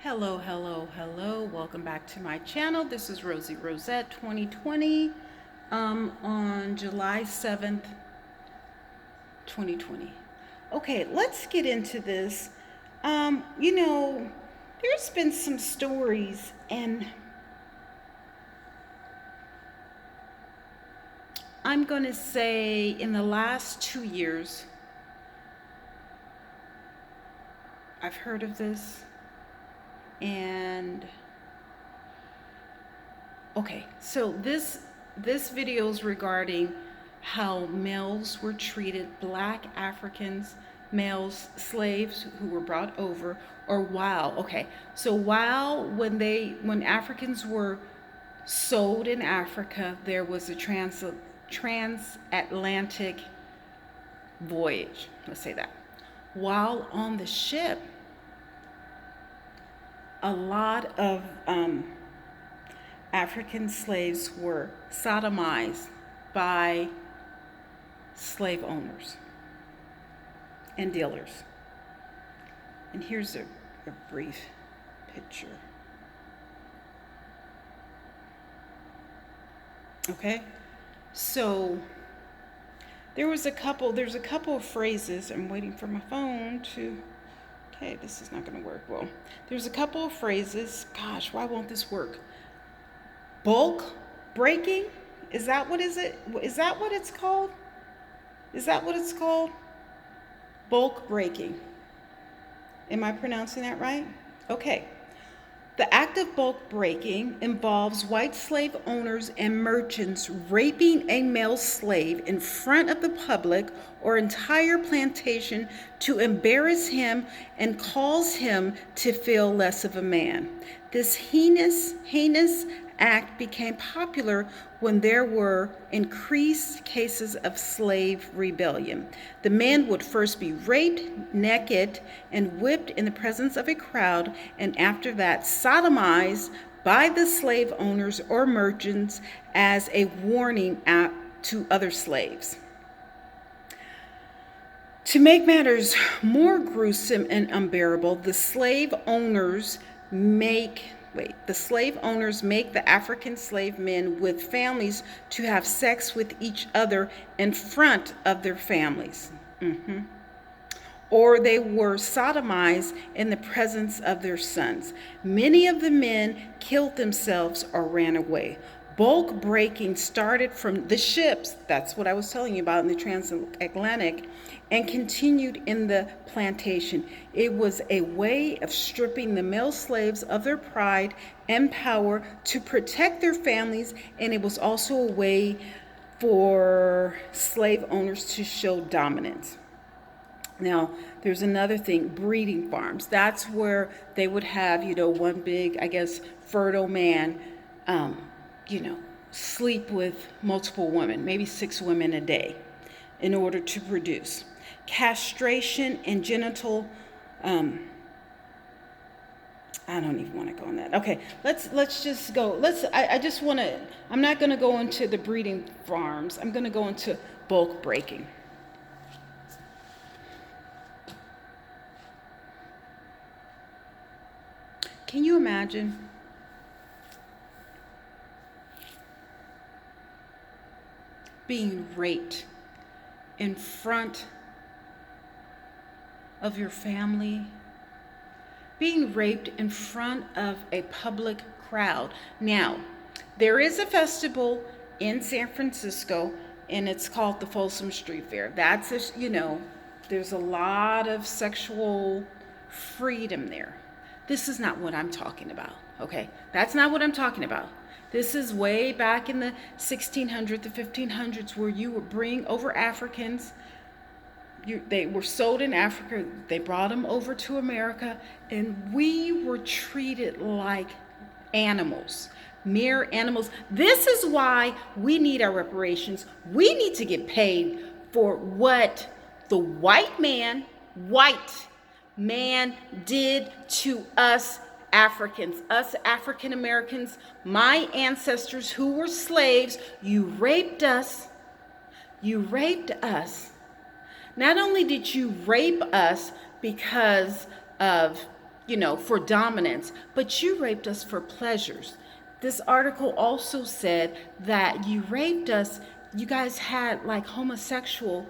Hello, hello, hello. Welcome back to my channel. This is Rosie Rosette 2020 on July 7th, 2020. Okay, let's get into this. There's been some stories, and I'm going to say in the last 2 years, I've heard of this. And okay, so this video is regarding how males were treated, black Africans, males, slaves who were brought over, or when Africans were sold in Africa, there was a transatlantic voyage. Let's say that. While on the ship, a lot of African slaves were sodomized by slave owners and dealers. And here's a brief picture. Okay, so there's a couple of phrases. I'm waiting for my phone to, okay, this is not going to work well. There's a couple of phrases. Gosh, why won't this work? Bulk breaking? Is that what it's called? Is that what it's called? Bulk breaking. Am I pronouncing that right? Okay. The act of bulk breaking involves white slave owners and merchants raping a male slave in front of the public or entire plantation to embarrass him and cause him to feel less of a man. This heinous act became popular when there were increased cases of slave rebellion. The men would first be raped naked and whipped in the presence of a crowd, and after that sodomized by the slave owners or merchants as a warning to other slaves. To make matters more gruesome and unbearable, the slave owners make the African slave men with families to have sex with each other in front of their families. Or they were sodomized in the presence of their sons. Many of the men killed themselves or ran away. Bulk breaking started from the ships, that's what I was telling you about in the transatlantic, and continued in the plantation. It was a way of stripping the male slaves of their pride and power to protect their families, and it was also a way for slave owners to show dominance. Now, there's another thing, breeding farms. That's where they would have, one big, fertile man, sleep with multiple women, maybe 6 women a day in order to produce. Castration and genital, I don't even want to go on that. Okay, let's just go. I'm not going to go into the breeding farms. I'm going to go into bulk breaking. Can you imagine being raped in front of your family? Being raped in front of a public crowd. Now, there is a festival in San Francisco, and it's called the Folsom Street Fair. There's a lot of sexual freedom there. This is not what I'm talking about, okay? That's not what I'm talking about. This is way back in the 1600s, the 1500s, where you would bring over Africans. They were sold in Africa. They brought them over to America, and we were treated like animals, mere animals. This is why we need our reparations. We need to get paid for what the white man did to us Africans, us African Americans, my ancestors who were slaves. You raped us. Not only did you rape us because of for dominance, but you raped us for pleasures. This article also said that you raped us, you guys had like homosexual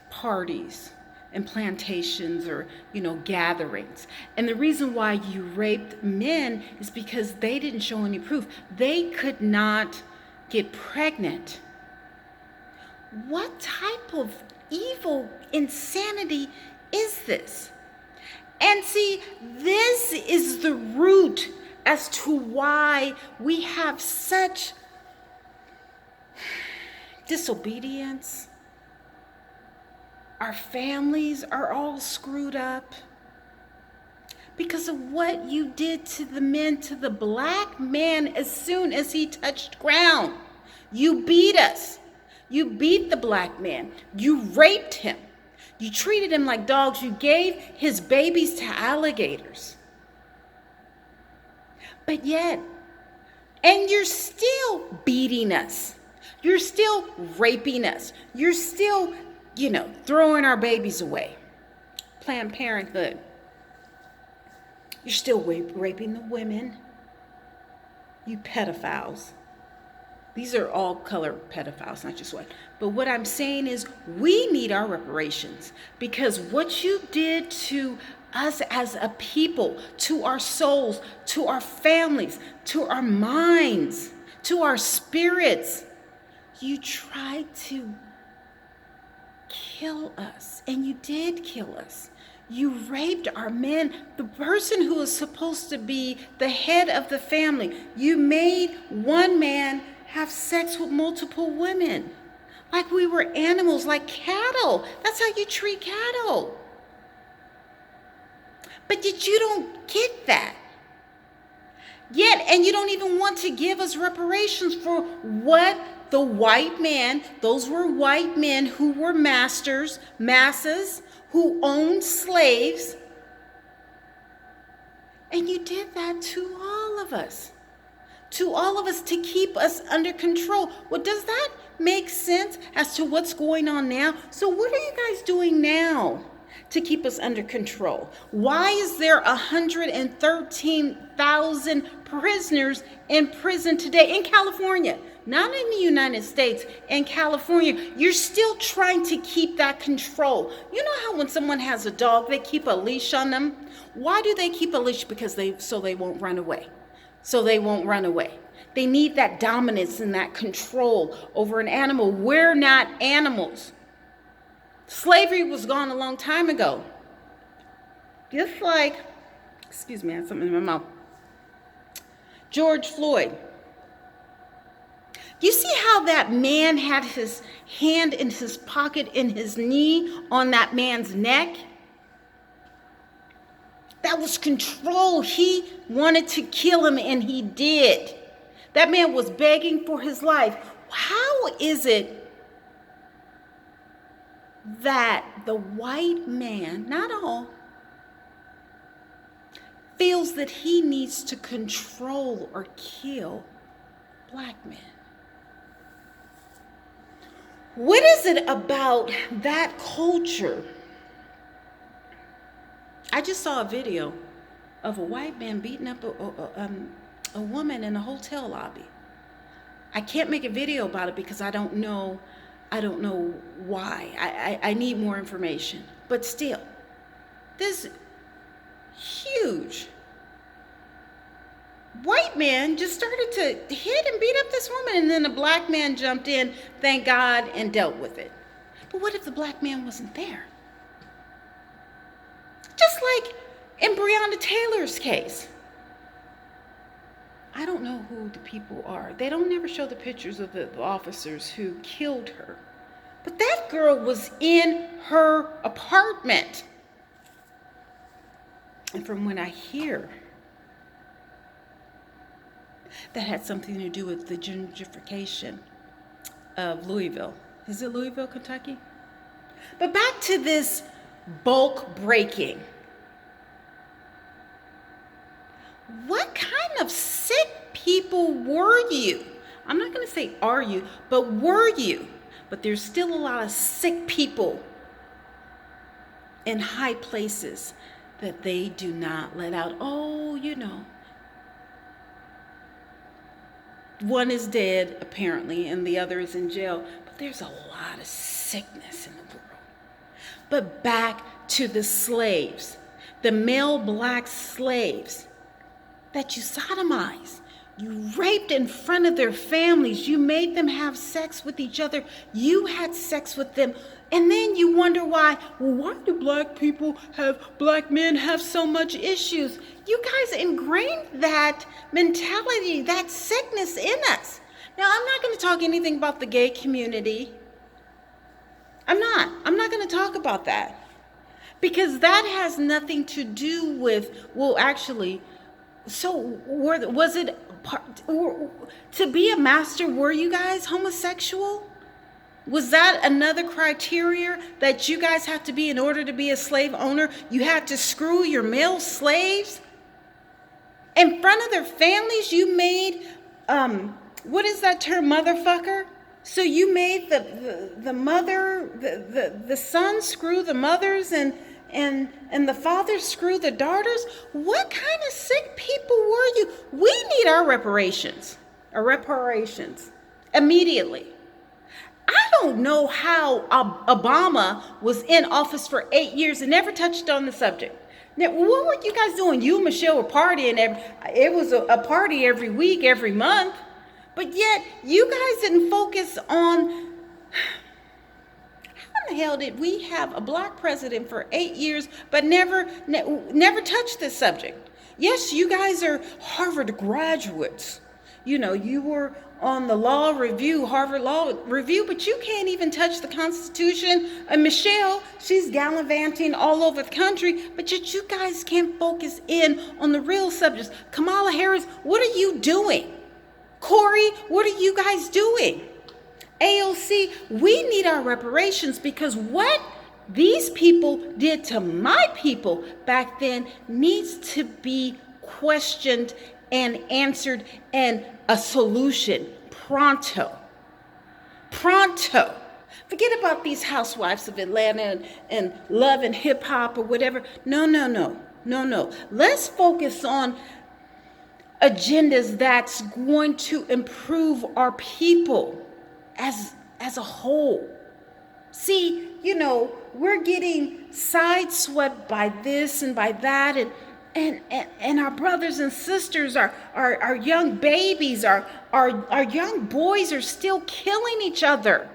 parties and plantations or, gatherings. And the reason why you raped men is because they didn't show any proof. They could not get pregnant. What type of evil insanity is this? And see, this is the root as to why we have such disobedience. Our families are all screwed up because of what you did to the men, to the black man as soon as he touched ground. You beat us. You beat the black man. You raped him. You treated him like dogs. You gave his babies to alligators. But yet, and you're still beating us. You're still raping us. You're still, throwing our babies away. Planned Parenthood. You're still raping the women. You pedophiles. These are all color pedophiles, not just one. But what I'm saying is we need our reparations because what you did to us as a people, to our souls, to our families, to our minds, to our spirits, you tried to kill us, and you did kill us. You raped our men, the person who is supposed to be the head of the family. You made one man have sex with multiple women, like we were animals, like cattle. That's how you treat cattle. But yet you don't get that. Yet, and you don't even want to give us reparations for what the white man, those were white men who were masters, masses, who owned slaves. And you did that to all of us. To all of us to keep us under control. Well, does that make sense as to what's going on now? So what are you guys doing now to keep us under control? Why is there 113,000 prisoners in prison today in California? Not in the United States, in California. You're still trying to keep that control. You know how when someone has a dog, they keep a leash on them? Why do they keep a leash? Because so they won't run away. So they won't run away. They need that dominance and that control over an animal. We're not animals. Slavery was gone a long time ago. Just like, excuse me, I had something in my mouth. George Floyd. You see how that man had his hand in his pocket, in his knee, on that man's neck? That was control. He wanted to kill him, and he did. That man was begging for his life. How is it that the white man, not all, feels that he needs to control or kill black men? What is it about that culture? I just saw a video of a white man beating up a woman in a hotel lobby. I can't make a video about it because I don't know why. I need more information. But still, this huge white man just started to hit and beat up this woman, and then a black man jumped in, thank God, and dealt with it. But what if the black man wasn't there? Just like in Breonna Taylor's case. I don't know who the people are. They don't never show the pictures of the officers who killed her. But that girl was in her apartment. And from what I hear, that had something to do with the gentrification of Louisville. Is it Louisville, Kentucky? But back to this bulk breaking. What kind of sick people were you? I'm not going to say are you, but were you? But there's still a lot of sick people in high places that they do not let out. Oh, one is dead apparently and the other is in jail, but there's a lot of sickness in the world. But back to the slaves, the male black slaves that you sodomized. You raped in front of their families. You made them have sex with each other. You had sex with them. And then you wonder why do black men have so much issues? You guys ingrained that mentality, that sickness in us. Now, I'm not going to talk anything about the gay community. I'm not going to talk about that. Because that has nothing to do with, was it to be a master? Were you guys homosexual? Was that another criteria that you guys have to be in order to be a slave owner? You had to screw your male slaves in front of their families. You made what is that term, motherfucker? So you made the mother, the son screw the mothers and the father screw the daughters? What kind of sick people were you? We need our reparations immediately. I don't know how Obama was in office for 8 years and never touched on the subject. Now, what were you guys doing? You and Michelle were partying. It was a party every week, every month. But yet, you guys didn't focus on how the hell did we have a black president for 8 years but never touched this subject? Yes, you guys are Harvard graduates. You were on the Harvard Law Review, but you can't even touch the Constitution. And Michelle, she's gallivanting all over the country, but yet you guys can't focus in on the real subjects. Kamala Harris, what are you doing? Corey, what are you guys doing? AOC, we need our reparations, because what these people did to my people back then needs to be questioned and answered, and a solution pronto. Forget about these housewives of Atlanta and love and hip hop or whatever. No. Let's focus on agendas that's going to improve our people as a whole. See, we're getting sideswept by this and by that, and our brothers and sisters, our young babies, our young boys are still killing each other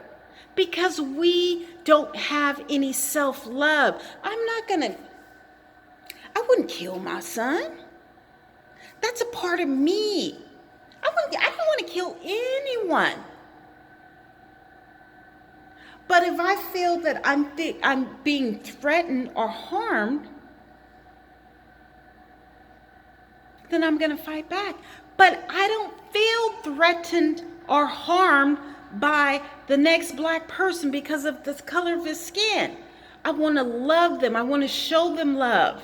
because we don't have any self-love. I wouldn't kill my son. That's a part of me. I don't want to kill anyone. But if I feel that I'm being threatened or harmed, then I'm going to fight back. But I don't feel threatened or harmed by the next black person because of the color of his skin. I want to love them. I want to show them love.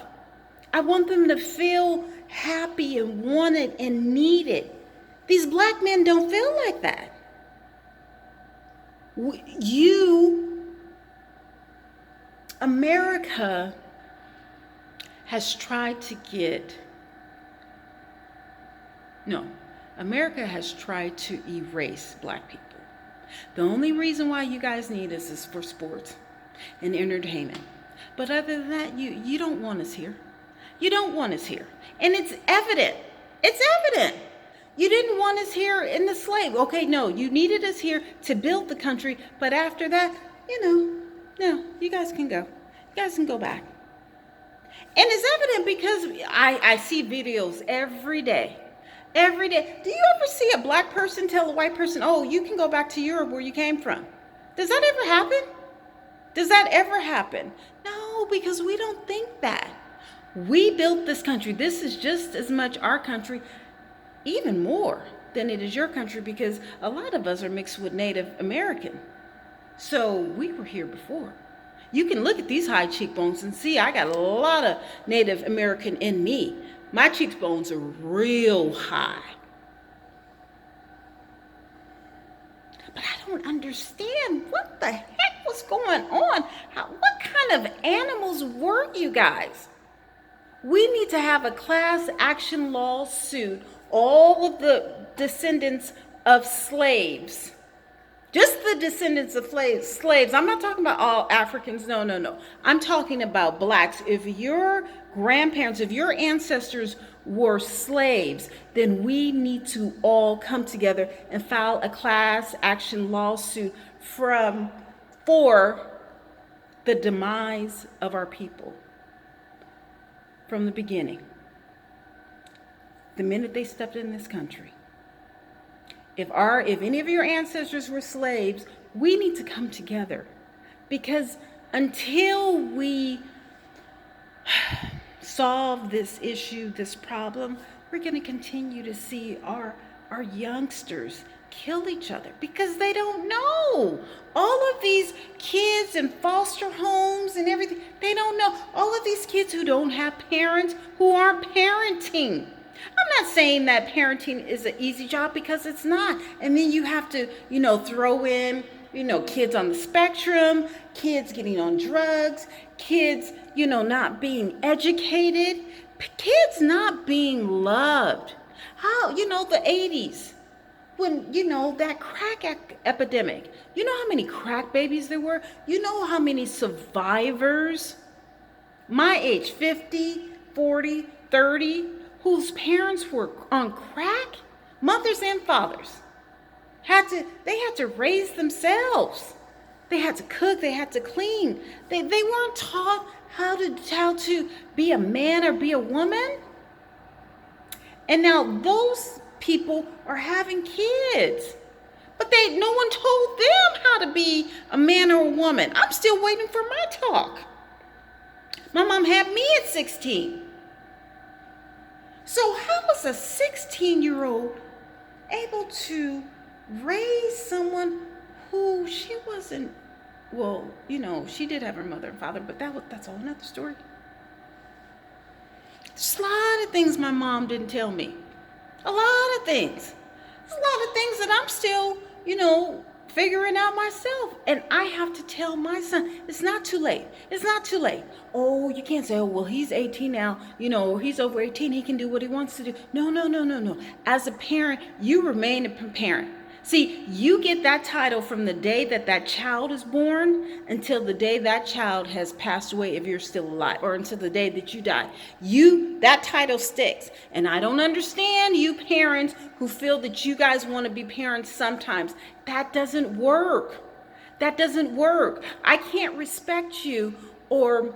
I want them to feel happy and wanted and needed. These black men don't feel like that. America has tried to erase black people. The only reason why you guys need us is for sports and entertainment. But other than that, you don't want us here. You don't want us here. And it's evident. You didn't want us here in the slave. Okay, no, you needed us here to build the country. But after that, no, you guys can go. You guys can go back. And it's evident because I see videos every day. Every day. Do you ever see a black person tell a white person, oh, you can go back to Europe where you came from? Does that ever happen? Does that ever happen? No, because we don't think that. We built this country. This is just as much our country, even more than it is your country, because a lot of us are mixed with Native American. So we were here before. You can look at these high cheekbones and see I got a lot of Native American in me. My cheekbones are real high. But I don't understand what the heck was going on. What kind of animals were you guys? We need to have a class action lawsuit, all of the descendants of slaves. Just the descendants of slaves. I'm not talking about all Africans. No, no, no. I'm talking about blacks. If your grandparents, if your ancestors were slaves, then we need to all come together and file a class action lawsuit for the demise of our people from the beginning. The minute they stepped in this country. If any of your ancestors were slaves, we need to come together, because until we solve this issue, this problem, we're going to continue to see our youngsters kill each other because they don't know. All of these kids in foster homes and everything, they don't know. All of these kids who don't have parents, who aren't parenting. I'm not saying that parenting is an easy job, because it's not. And then you have to, throw in, kids on the spectrum, kids getting on drugs, kids, not being educated, kids not being loved. How, the 80s, when, that crack epidemic, you know how many crack babies there were? You know how many survivors, my age, 50, 40, 30, whose parents were on crack, mothers and fathers, they had to raise themselves. They had to cook, they had to clean. They weren't taught how to be a man or be a woman. And now those people are having kids. But no one told them how to be a man or a woman. I'm still waiting for my talk. My mom had me at 16. So how was a 16-year-old able to raise someone who she wasn't, she did have her mother and father, but that's a whole nother story. There's a lot of things my mom didn't tell me. A lot of things. There's a lot of things that I'm still, figuring out myself. And I have to tell my son, it's not too late. It's not too late. Oh, you can't say, he's 18 now, he's over 18, he can do what he wants to do. No. As a parent, you remain a parent. See, you get that title from the day that child is born until the day that child has passed away, if you're still alive, or until the day that you die. That title sticks. And I don't understand you parents who feel that you guys want to be parents sometimes. That doesn't work. That doesn't work. I can't respect you or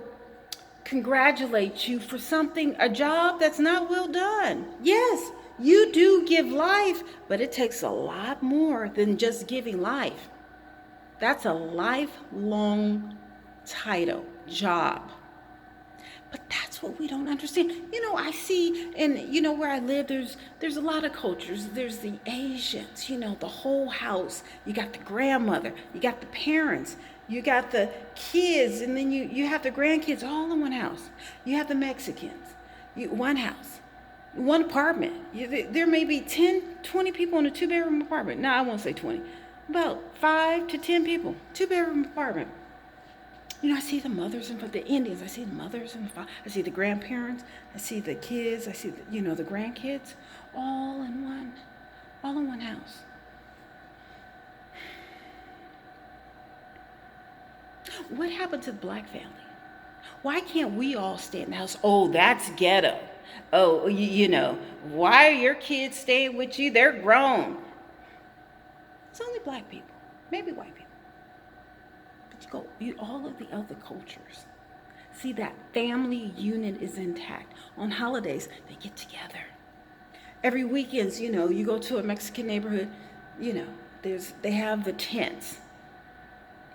congratulate you for a job that's not well done. Yes, you do give life, but it takes a lot more than just giving life. That's a lifelong job. But that's what we don't understand. I see, and where I live, there's a lot of cultures. There's the Asians, the whole house. You got the grandmother, you got the parents, you got the kids, and then you have the grandkids all in one house. You have the Mexicans, one house. One apartment. There may be 10, 20 people in a 2-bedroom apartment. No, I won't say 20. About 5 to 10 people. 2-bedroom apartment. I see the mothers and the Indians. I see the mothers and the fathers. I see the grandparents. I see the kids. I see the grandkids. All in one house. What happened to the black family? Why can't we all stay in the house? Oh, that's ghetto. Oh, why are your kids staying with you? They're grown. It's only black people, maybe white people. But all of the other cultures. See, that family unit is intact. On holidays, they get together. Every weekends, you go to a Mexican neighborhood, they have the tents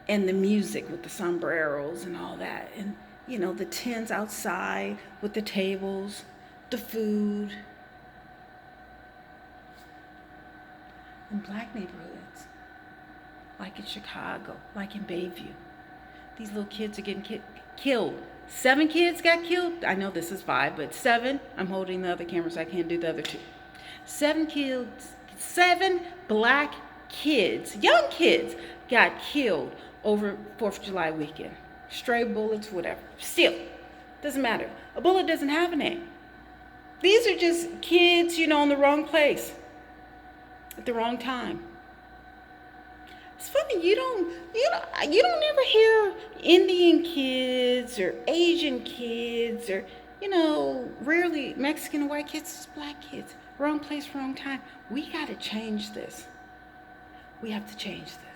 and the music with the sombreros and all that. And, the tents outside with the tables, the food. In black neighborhoods, like in Chicago, like in Bayview, these little kids are getting killed. 7 kids got killed. I know this is 5, but 7. I'm holding the other camera, so I can't do the other 2. 7 kids, 7 black kids, young kids, got killed over 4th of July weekend. Stray bullets, whatever. Still, Doesn't matter. A bullet doesn't have a name. These are just kids, in the wrong place at the wrong time. It's funny, you don't ever hear Indian kids or Asian kids or, rarely Mexican and white kids, just black kids. Wrong place, wrong time. We got to change this. We have to change this.